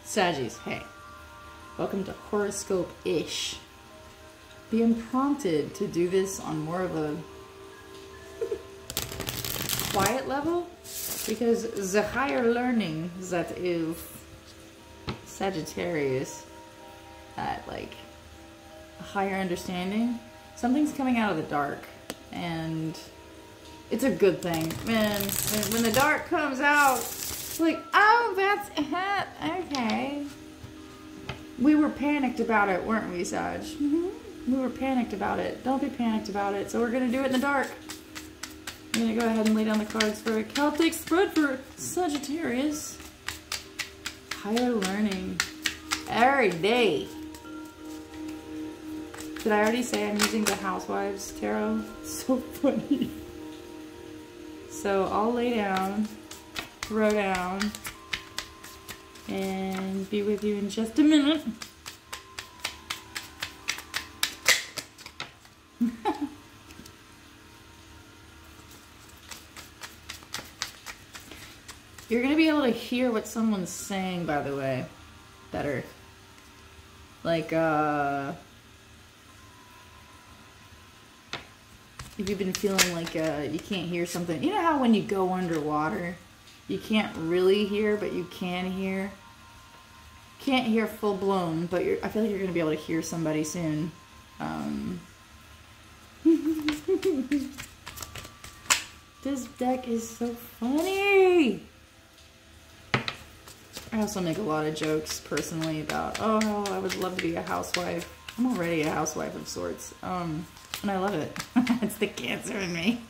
Saggies, hey. Welcome to Horoscope-ish. Being prompted to do this on more of a quiet level because the higher learning that is Sagittarius at like a higher understanding, something's coming out of the dark and it's a good thing. Man, when the dark comes out, it's like, oh, that's it. Okay. We were panicked about it, weren't we, Sag? We were panicked about it. Don't be panicked about it. So we're going to do it in the dark. I'm going to go ahead and lay down the cards for a Celtic spread for Sagittarius. Higher learning. Every day. Did I already say I'm using the Housewives Tarot? So funny. So I'll lay down, throw down, and be with you in just a minute. You're going to be able to hear what someone's saying, by the way, better. Like, if you've been feeling like you can't hear something. You know how when you go underwater, you can't really hear, but you can hear? Can't hear full blown, but I feel like you're going to be able to hear somebody soon. This deck is so funny. I also make a lot of jokes personally about, oh, I would love to be a housewife. I'm already a housewife of sorts. And I love it. It's the Cancer in me.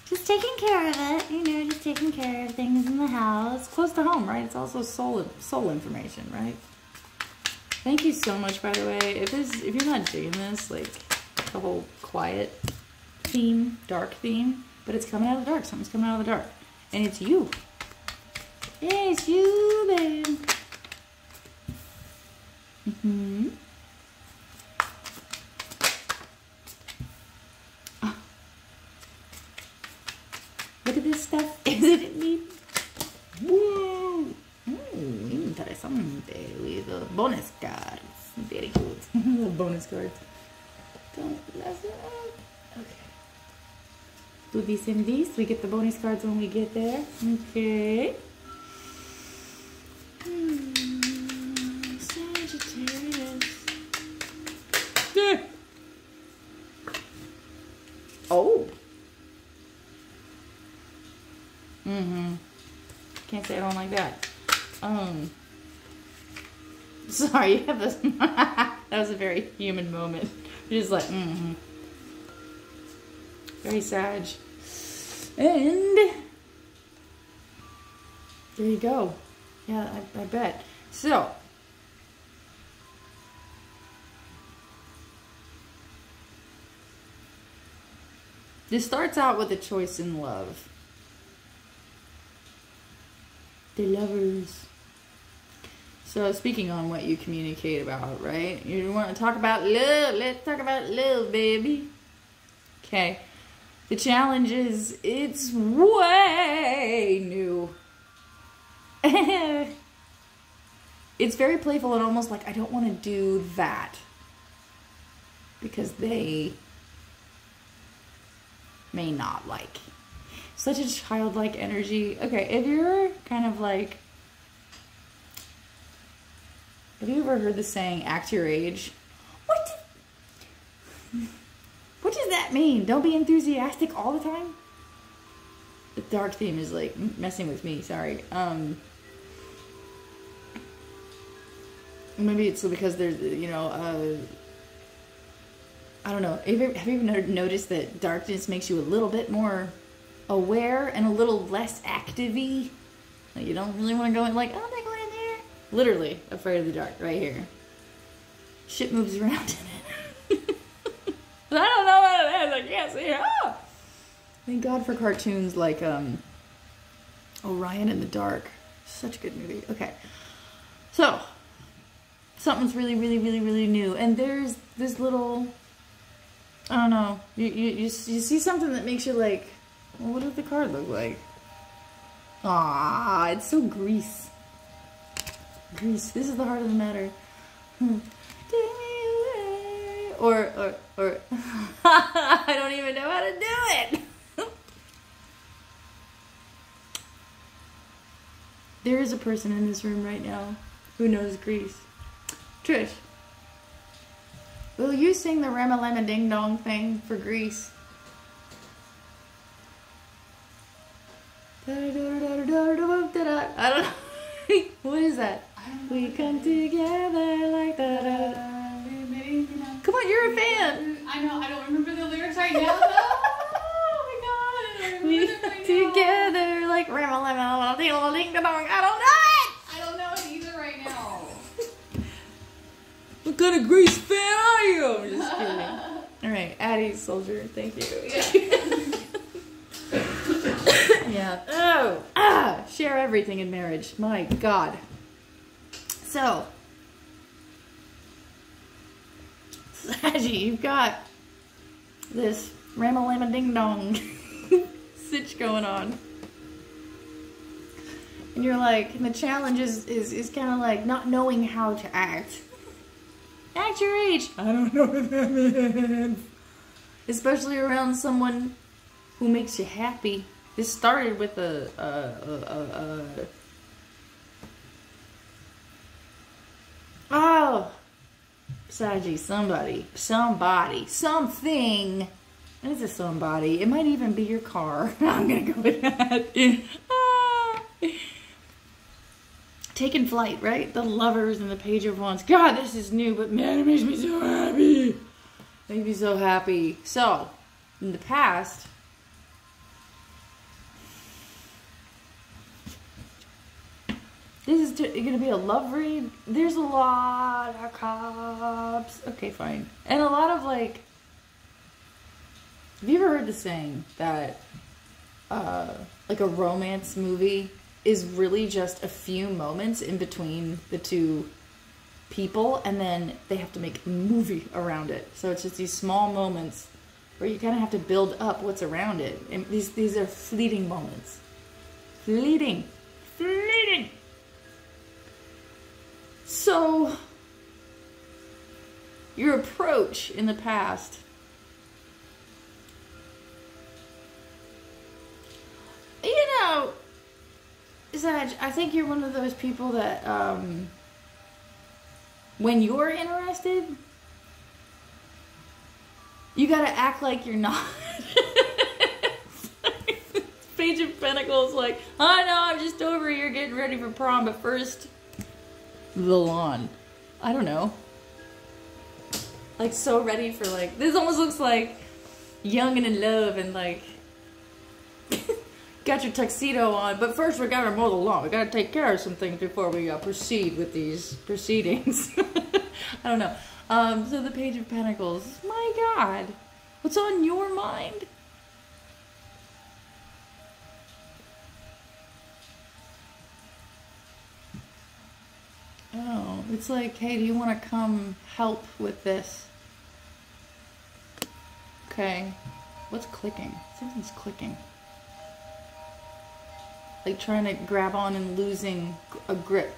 Just taking care of it, you know, just taking care of things in the house. Close to home, right? It's also soul information, right? Thank you so much, by the way. If you're not digging this, like the whole quiet theme, dark theme, but it's coming out of the dark. Something's coming out of the dark. And it's you. Yeah, it's you, babe. Mm-hmm. Oh. Look at this stuff. Isn't it neat? Whoa! Interesante with the bonus cards. Very good. The bonus cards. Don't mess it up. Okay. Do this and this. We get the bonus cards when we get there. Okay. Sagittarius. Yeah. Oh. Can't say I don't like that. Sorry, you have this. That was a very human moment. You're just like, Very Sag. And there you go. Yeah, I bet. So, this starts out with a choice in love. The Lovers. So, speaking on what you communicate about, right? You want to talk about love. Let's talk about love, baby. Okay. The challenge is, it's way new. It's very playful and almost like I don't want to do that because they may not like. Such a childlike energy. Okay, if you're kind of like, have you ever heard the saying, act your age? What does that mean? Don't be enthusiastic all the time? The dark theme is like messing with me, sorry. Maybe it's because there's, you know, I don't know. Have you ever noticed that darkness makes you a little bit more aware and a little less active-y? Like you don't really want to go in like, oh, they're going in there. Literally afraid of the dark right here. Shit moves around in it. I don't know what it is. I can't see it. Oh! Thank God for cartoons like Orion in the Dark. Such a good movie. Okay. So, something's really, really, really, really new. And there's this little, I don't know. You see something that makes you like, well, what does the card look like? Ah, it's so Grease. Grease. This is the heart of the matter. Take me away. Or I don't even know how to do it. There is a person in this room right now who knows Grease. Trish, will you sing the Rama Lama Ding Dong thing for Grease? I don't know. What is that? We come together like that. Come on, you're a fan. I know, I don't remember the lyrics right now though. Oh my god. We come together like Rama Lama Ding Dong Ding Dong. I don't know it. I don't know it either right now. What kind of Grease fan are you? I'm just kidding. Alright, Addie Soldier, thank you. Yeah. Oh, share everything in marriage. My God. So, Saggy, you've got this Rama Lama Ding Dong sitch going on. And you're like, and the challenge is kind of like not knowing how to act. Act your age. I don't know what that means. Especially around someone who makes you happy. This started with oh, Saggy, something. And it's a somebody. It might even be your car. I'm gonna go with that. Taking flight, right? The Lovers and the Page of Wands. God, this is new, but man, it makes me so happy. Makes me so happy. So, in the past, this is going to be a love read. There's a lot of cops. Okay, fine. And a lot of like, have you ever heard the saying that like a romance movie is really just a few moments in between the two people, and then they have to make a movie around it. So it's just these small moments where you kind of have to build up what's around it. And these are fleeting moments. Fleeting. So, your approach in the past, you know, Zaj, I think you're one of those people that, when you're interested, you gotta act like you're not. Page of Pentacles, like, I know, I'm just over here getting ready for prom, but first, the lawn. I don't know. Like, so ready for, like, this almost looks like young and in love and, like, got your tuxedo on, but first we gotta mow the lawn. We gotta take care of some things before we proceed with these proceedings. I don't know. So the Page of Pentacles. My God. What's on your mind? Oh, it's like, hey, do you want to come help with this? Okay. What's clicking? Something's clicking. Like trying to grab on and losing a grip.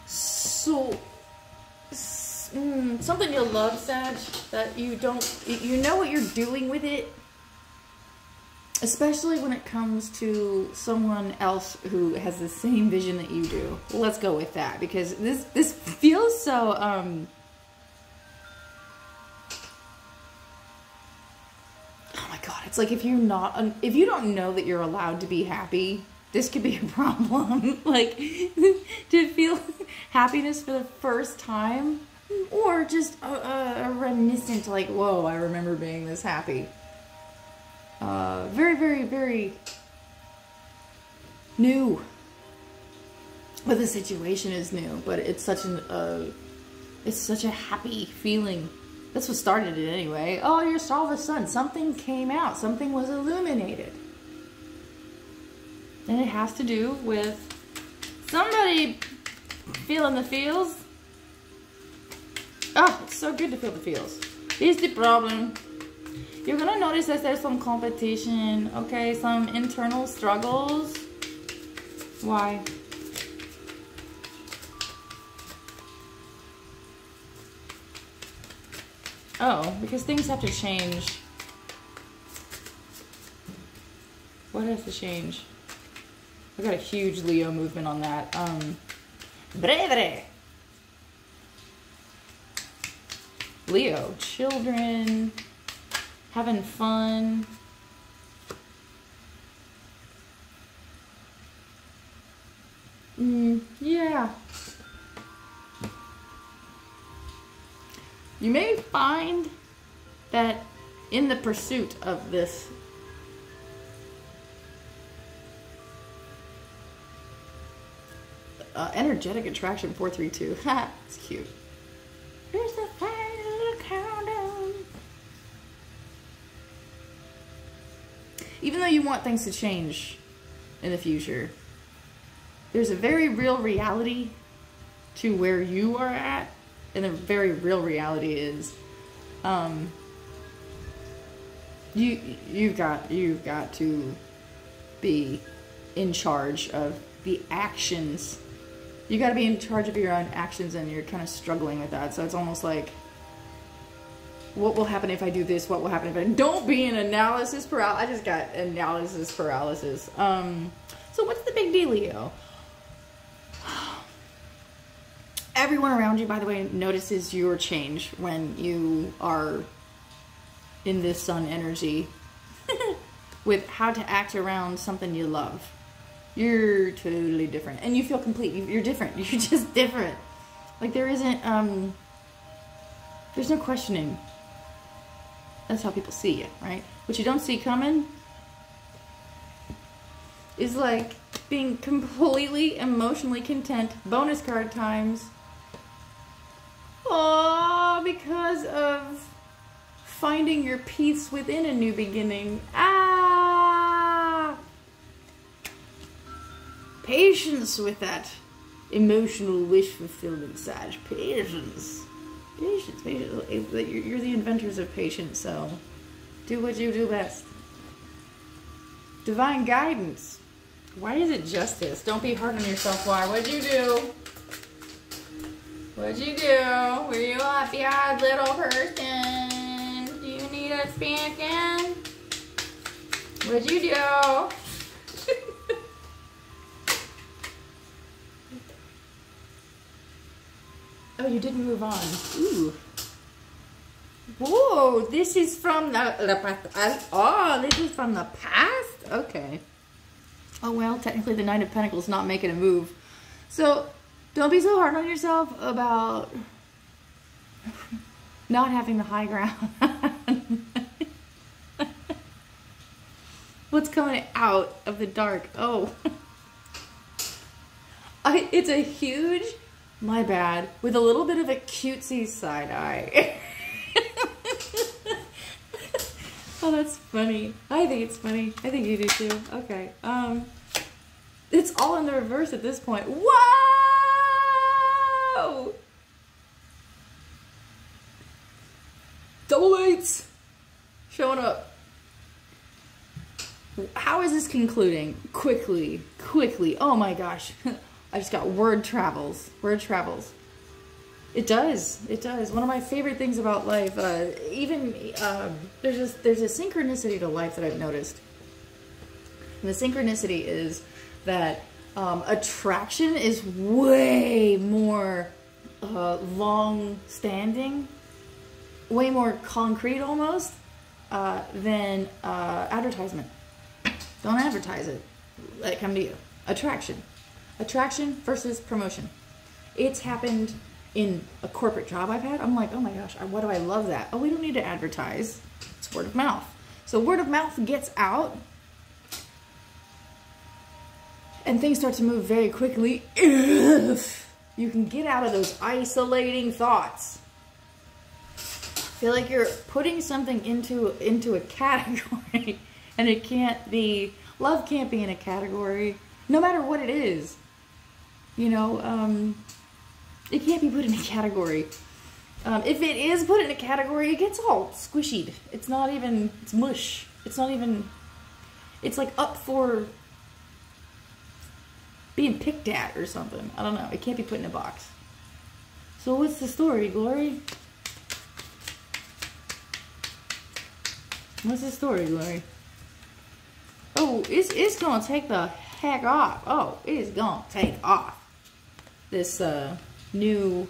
So, something you'll love, Sag, that you know what you're doing with it. Especially when it comes to someone else who has the same vision that you do. Let's go with that, because this feels so oh my God, it's like if you don't know that you're allowed to be happy, this could be a problem. Like to feel happiness for the first time, or just a reminiscent, like, whoa, I remember being this happy. Very, very, very new. But the situation is new, but it's such a happy feeling. That's what started it anyway. Oh, you saw the sun. Something came out. Something was illuminated. And it has to do with somebody feeling the feels. Oh, it's so good to feel the feels. Here's the problem. You're gonna notice that there's some competition, okay? Some internal struggles. Why? Oh, because things have to change. What has to change? I got a huge Leo movement on that. Brevere. Leo, children, having fun. Yeah. You may find that in the pursuit of this energetic attraction 432. Ha, it's cute. There's the final countdown. Even though you want things to change in the future, there's a very real reality to where you are at, and the very real reality is, you've got to be in charge of the actions. You got to be in charge of your own actions, and you're kind of struggling with that. So it's almost like, what will happen if I do this? What will happen if I don't be in analysis paralysis? I just got analysis paralysis. So what's the big dealio? Everyone around you, by the way, notices your change when you are in this sun energy with how to act around something you love. You're totally different. And you feel complete. You're different. You're just different. Like there isn't, there's no questioning. That's how people see it, right? What you don't see coming is like being completely emotionally content. Bonus card times. Oh, because of finding your peace within a new beginning. Ah! Patience with that emotional wish fulfillment, Sag. Patience. Patience. You're the inventors of patience, so do what you do best. Divine guidance. Why is it justice? Don't be hard on yourself. Why? What'd you do? What'd you do? Were you a happy-eyed little person? Do you need a spanking? What'd you do? Oh, you didn't move on. Ooh. Whoa, this is from the past. Oh, this is from the past? Okay. Oh, well, technically the Knight of Pentacles not making a move. So, don't be so hard on yourself about not having the high ground. What's coming out of the dark? Oh. It's a huge, my bad, with a little bit of a cutesy side eye. Oh, that's funny. I think it's funny. I think you do too. Okay. It's all in the reverse at this point. Whoa! Double eights showing up. How is this concluding? Quickly. Oh my gosh. I just got word travels. Word travels. It does. It does. One of my favorite things about life, there's a synchronicity to life that I've noticed. And the synchronicity is that attraction is way more long-standing, way more concrete almost, than advertisement. Don't advertise it. Let it come to you. Attraction. Attraction versus promotion. It's happened in a corporate job I've had. I'm like, oh my gosh, why do I love that? Oh, we don't need to advertise. It's word of mouth. So word of mouth gets out, and things start to move very quickly. You can get out of those isolating thoughts. Feel like you're putting something into a category, and it can't be, love can't be in a category, no matter what it is. You know, it can't be put in a category. If it is put in a category, it gets all squishied. It's not even, it's mush. It's not even, it's like up for being picked at or something. I don't know. It can't be put in a box. So what's the story, Glory? What's the story, Glory? Oh, it's gonna take the heck off. Oh, it is gonna take off. This new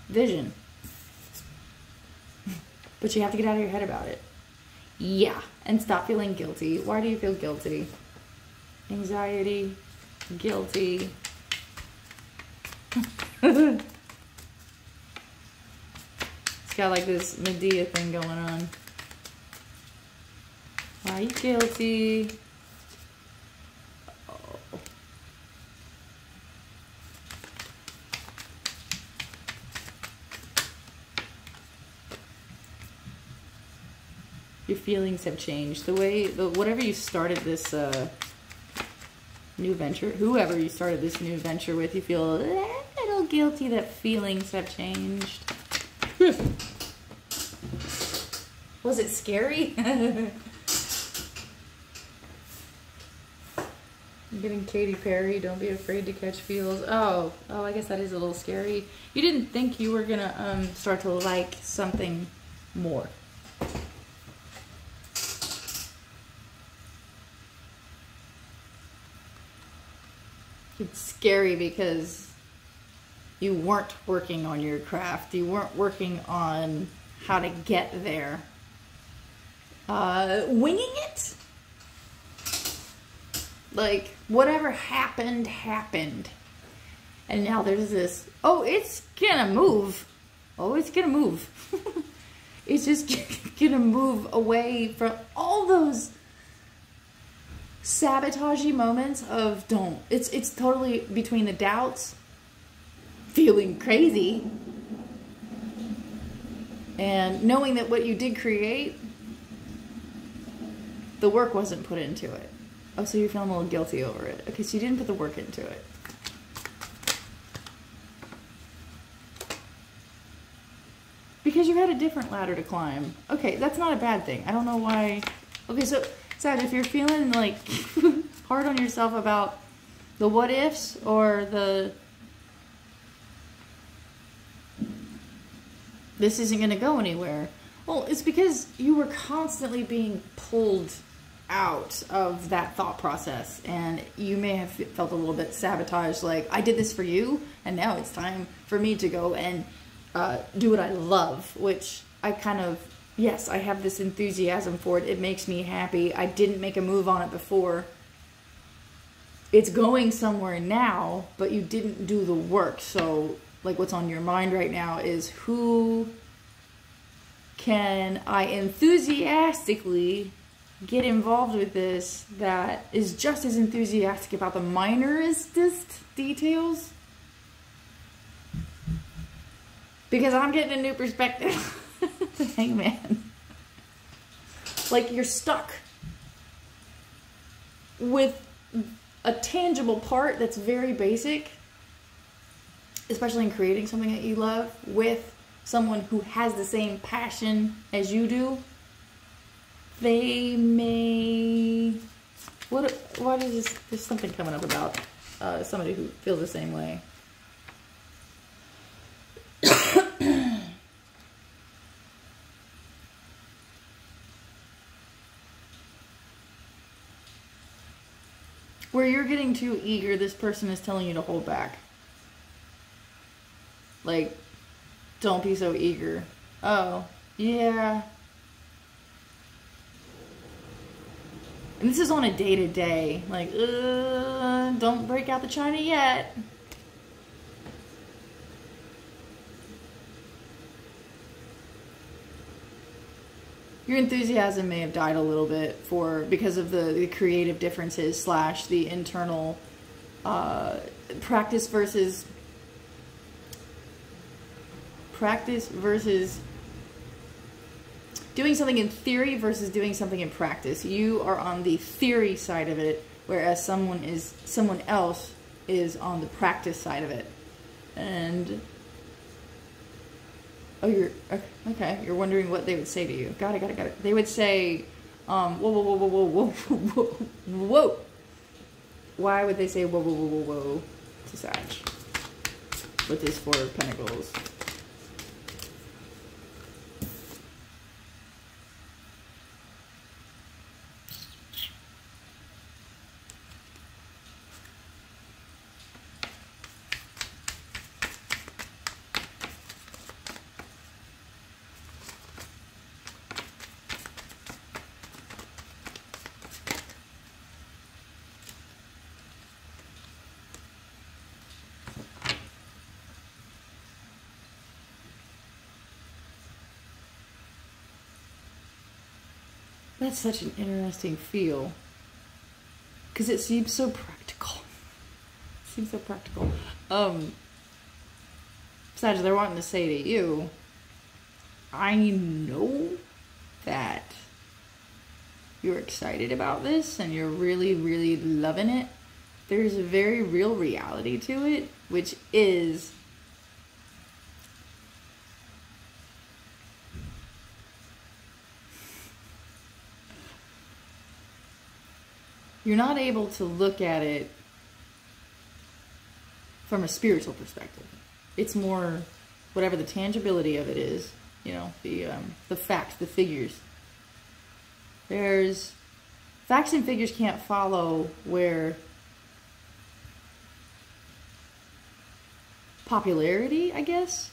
vision. But you have to get out of your head about it. Yeah, and stop feeling guilty. Why do you feel guilty? Anxiety, guilty. It's got like this Medea thing going on. Why are you guilty? Oh. Your feelings have changed. Whatever you started this new venture, whoever you started this new venture with, you feel a little guilty that feelings have changed. Was it scary? I'm getting Katy Perry, don't be afraid to catch feels. Oh, I guess that is a little scary. You didn't think you were gonna start to like something more. It's scary because you weren't working on your craft. You weren't working on how to get there. Winging it? Like, whatever happened, happened. And now there's this, oh, it's gonna move. Oh, it's gonna move. It's just gonna move away from all those sabotagey moments of don't. It's totally between the doubts, feeling crazy, and knowing that what you did create, the work wasn't put into it. Oh, so you're feeling a little guilty over it. Okay, so you didn't put the work into it. Because you had a different ladder to climb. Okay, that's not a bad thing. I don't know why. Okay, so Sag, if you're feeling like hard on yourself about the what ifs or the this isn't going to go anywhere, well, it's because you were constantly being pulled out of that thought process, and you may have felt a little bit sabotaged, like, I did this for you and now it's time for me to go and do what I love, which I kind of, yes, I have this enthusiasm for it. It makes me happy. I didn't make a move on it before. It's going somewhere now, but you didn't do the work. So, like, what's on your mind right now is, who can I enthusiastically get involved with this that is just as enthusiastic about the minorest details? Because I'm getting a new perspective. Hangman. Like, you're stuck with a tangible part that's very basic, especially in creating something that you love, with someone who has the same passion as you do. They may... Why does this... There's something coming up about somebody who feels the same way. Where you're getting too eager, this person is telling you to hold back. Like, don't be so eager. Oh, yeah. And this is on a day-to-day. Like, don't break out the china yet. Your enthusiasm may have died a little bit because of the creative differences / the internal practice versus doing something in theory versus doing something in practice. You are on the theory side of it, whereas someone else is on the practice side of it. And oh, you're okay. You're wondering what they would say to you. Got it. They would say, whoa. why would they say whoa, whoa, whoa, whoa, whoa to Sag with this Four of Pentacles? That's such an interesting feel. Because it seems so practical. It seems so practical. Sag, they're wanting to say to you, I know that you're excited about this and you're really, really loving it. There's a very real reality to it, which is you're not able to look at it from a spiritual perspective. It's more whatever the tangibility of it is, you know, the facts, the figures. There's facts and figures can't follow where popularity, I guess,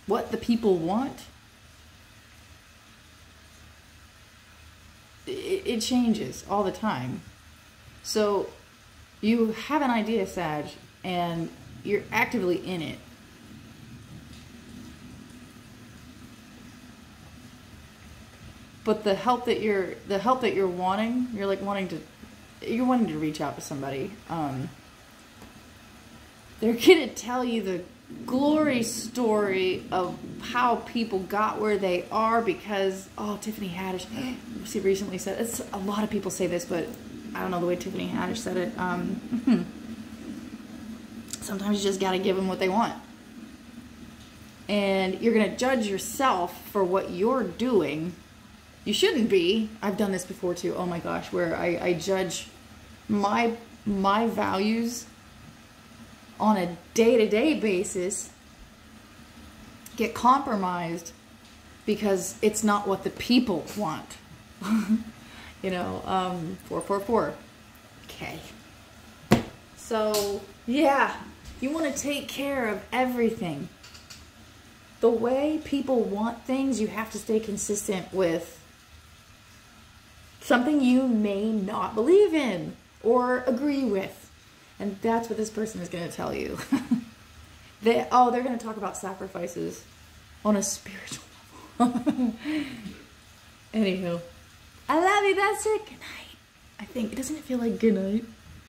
what the people want, it changes all the time. So you have an idea, Sag, and you're actively in it. But the help that you're wanting, you're wanting to reach out to somebody. They're gonna tell you the glory story of how people got where they are because, Tiffany Haddish, she recently said, a lot of people say this, but I don't know the way Tiffany Haddish said it. Sometimes you just gotta give them what they want. And you're gonna judge yourself for what you're doing. You shouldn't be. I've done this before too, oh my gosh, where I judge my values on a day-to-day basis, get compromised because it's not what the people want. You know, 444. Okay. So, yeah, you want to take care of everything. The way people want things, you have to stay consistent with something you may not believe in or agree with. And that's what this person is going to tell you. They're going to talk about sacrifices on a spiritual level. Anywho, I love you. That's it. Good night. I think, doesn't it feel like good night?